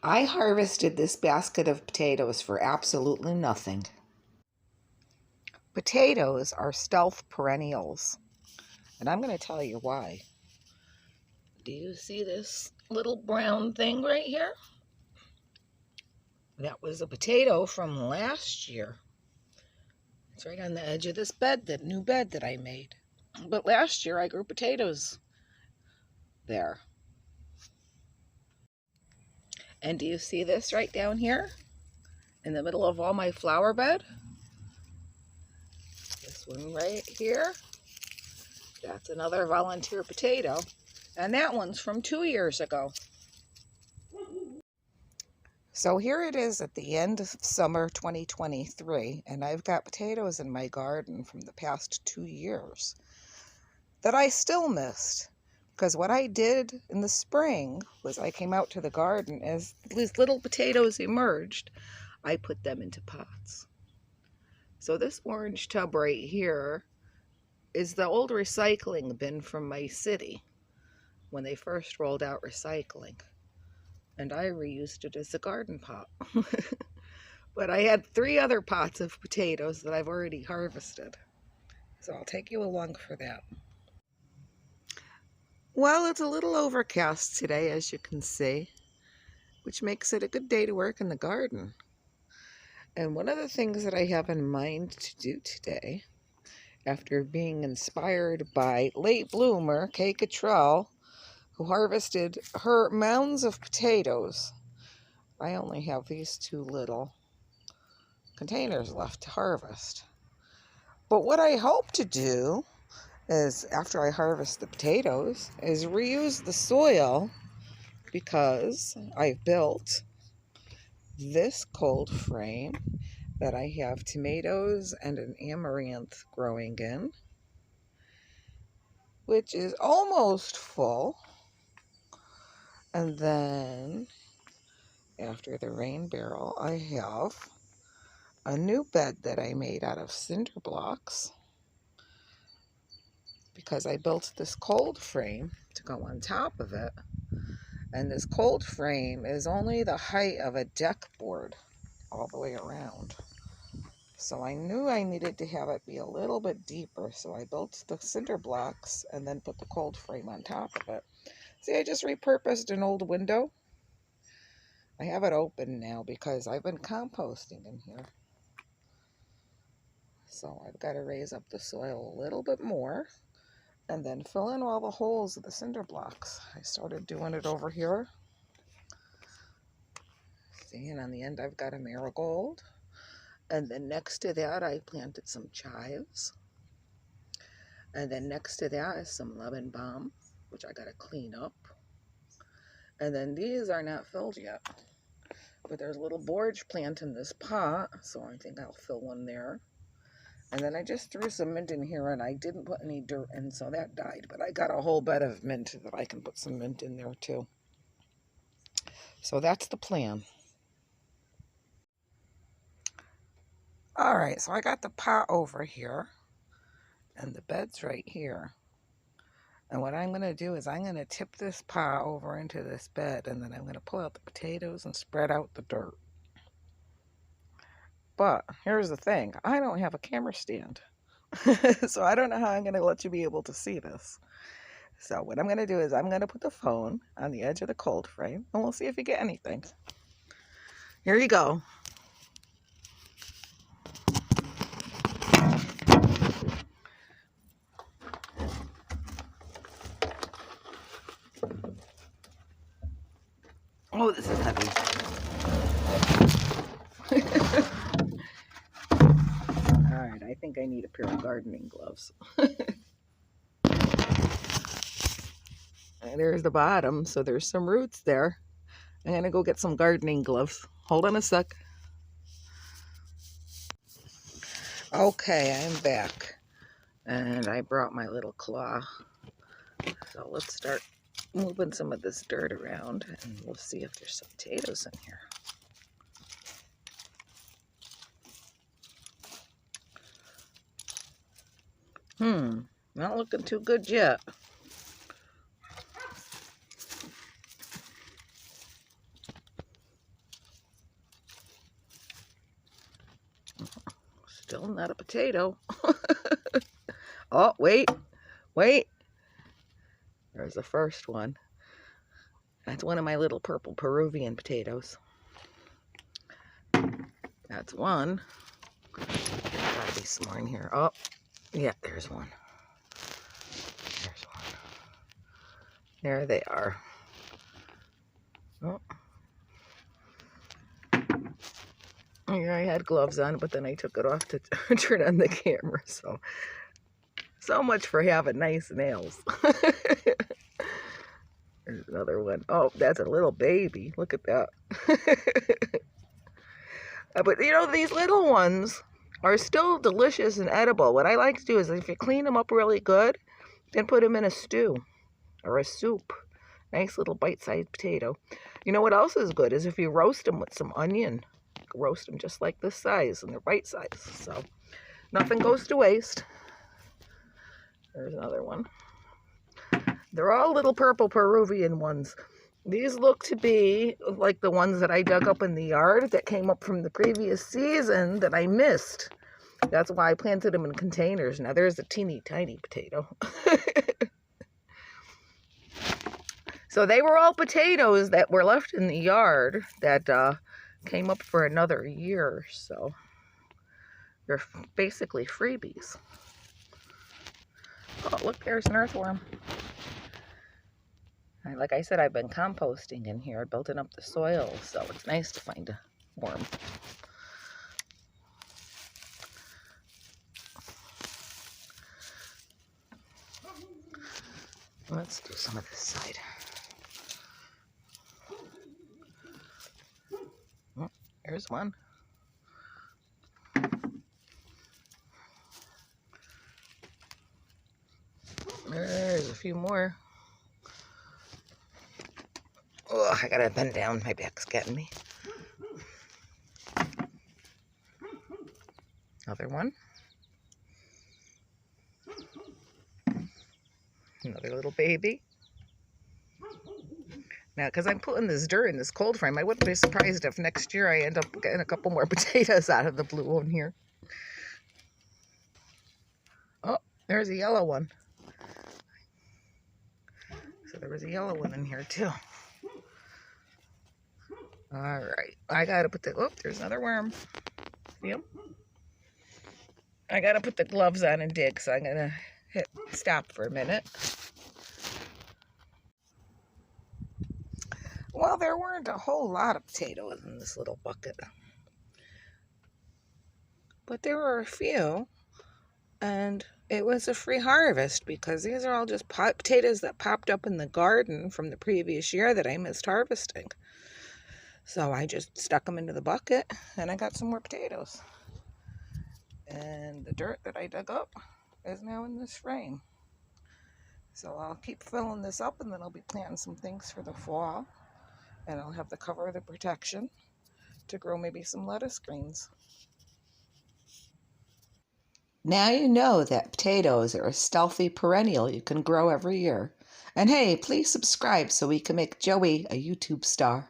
I harvested this basket of potatoes for absolutely nothing. Potatoes are stealth perennials, and I'm going to tell you why. Do you see this little brown thing right here? That was a potato from last year. It's right on the edge of this bed, that new bed that I made. But last year I grew potatoes there. And do you see this right down here in the middle of all my flower bed? This one right here, that's another volunteer potato. And that one's from 2 years ago. So here it is at the end of summer 2023, and I've got potatoes in my garden from the past 2 years that I still missed. Because what I did in the spring was I came out to the garden as these little potatoes emerged. I put them into pots. So this orange tub right here is the old recycling bin from my city when they first rolled out recycling. And I reused it as a garden pot. But I had 3 other pots of potatoes that I've already harvested. So I'll take you along for that. Well, it's a little overcast today, as you can see, which makes it a good day to work in the garden. And one of the things that I have in mind to do today, after being inspired by late bloomer Kay Cottrell, who harvested her mounds of potatoes. I only have these 2 little containers left to harvest. But what I hope to do is, after I harvest the potatoes, is reuse the soil, because I've built this cold frame that I have tomatoes and an amaranth growing in, which is almost full. And then after the rain barrel, I have a new bed that I made out of cinder blocks, because I built this cold frame to go on top of it. And this cold frame is only the height of a deck board all the way around. So I knew I needed to have it be a little bit deeper. So I built the cinder blocks and then put the cold frame on top of it. See, I just repurposed an old window. I have it open now because I've been composting in here. So I've got to raise up the soil a little bit more and then fill in all the holes of the cinder blocks. I started doing it over here. See, and on the end I've got a marigold. And then next to that I planted some chives. And then next to that is some lemon balm, which I got to clean up. And then these are not filled yet. But there's a little borage plant in this pot, so I think I'll fill one there. And then I just threw some mint in here, and I didn't put any dirt in, so that died. But I got a whole bed of mint that I can put some mint in there too. So that's the plan. All right, so I got the pot over here, and the bed's right here. And what I'm going to do is I'm going to tip this pot over into this bed, and then I'm going to pull out the potatoes and spread out the dirt. But here's the thing, I don't have a camera stand. So I don't know how I'm going to let you be able to see this. So what I'm going to do is I'm going to put the phone on the edge of the cold frame, and we'll see if you get anything. Here you go. Oh, this is heavy. All right, I think I need a pair of gardening gloves. And there's the bottom, so there's some roots there. I'm gonna go get some gardening gloves. Hold on a sec. Okay, I'm back. And I brought my little claw. So let's start moving some of this dirt around, and we'll see if there's some potatoes in here. Not looking too good yet. Still not a potato. Oh, wait. There's the first one. That's one of my little purple Peruvian potatoes. That's one. There's gotta be some more in here. Oh, yeah, there's one. There's one. There they are. Oh. Here I had gloves on, but then I took it off to turn on the camera. So much for having nice nails. There's another one. Oh, that's a little baby. Look at that. But you know, these little ones are still delicious and edible. What I like to do is if you clean them up really good, then put them in a stew or a soup. Nice little bite-sized potato. You know what else is good is if you roast them with some onion. Roast them just like this size, and they're bite size. So nothing goes to waste. There's another one. They're all little purple Peruvian ones. These look to be like the ones that I dug up in the yard that came up from the previous season that I missed. That's why I planted them in containers. Now there's a teeny tiny potato. So they were all potatoes that were left in the yard that came up for another year. So they're basically freebies. Oh, look, there's an earthworm. Like I said, I've been composting in here, building up the soil, so it's nice to find a worm. Let's do some of this side. Oh, there's one. There's a few more. Oh, I gotta bend down. My back's getting me. Another one. Another little baby. Now, because I'm putting this during this cold frame, I wouldn't be surprised if next year I end up getting a couple more potatoes out of the blue one here. Oh, there's a yellow one. So there was a yellow one in here too. All right, I gotta put the, oh, there's another worm. Yep. I gotta put the gloves on and dig, so I'm gonna hit stop for a minute. Well, there weren't a whole lot of potatoes in this little bucket, but there were a few, and it was a free harvest because these are all just potatoes that popped up in the garden from the previous year that I missed harvesting. So I just stuck them into the bucket, and I got some more potatoes. And the dirt that I dug up is now in this frame. So I'll keep filling this up, and then I'll be planting some things for the fall. And I'll have the cover of the protection to grow maybe some lettuce greens. Now you know that potatoes are a stealthy perennial you can grow every year. And hey, please subscribe so we can make Joey a YouTube star.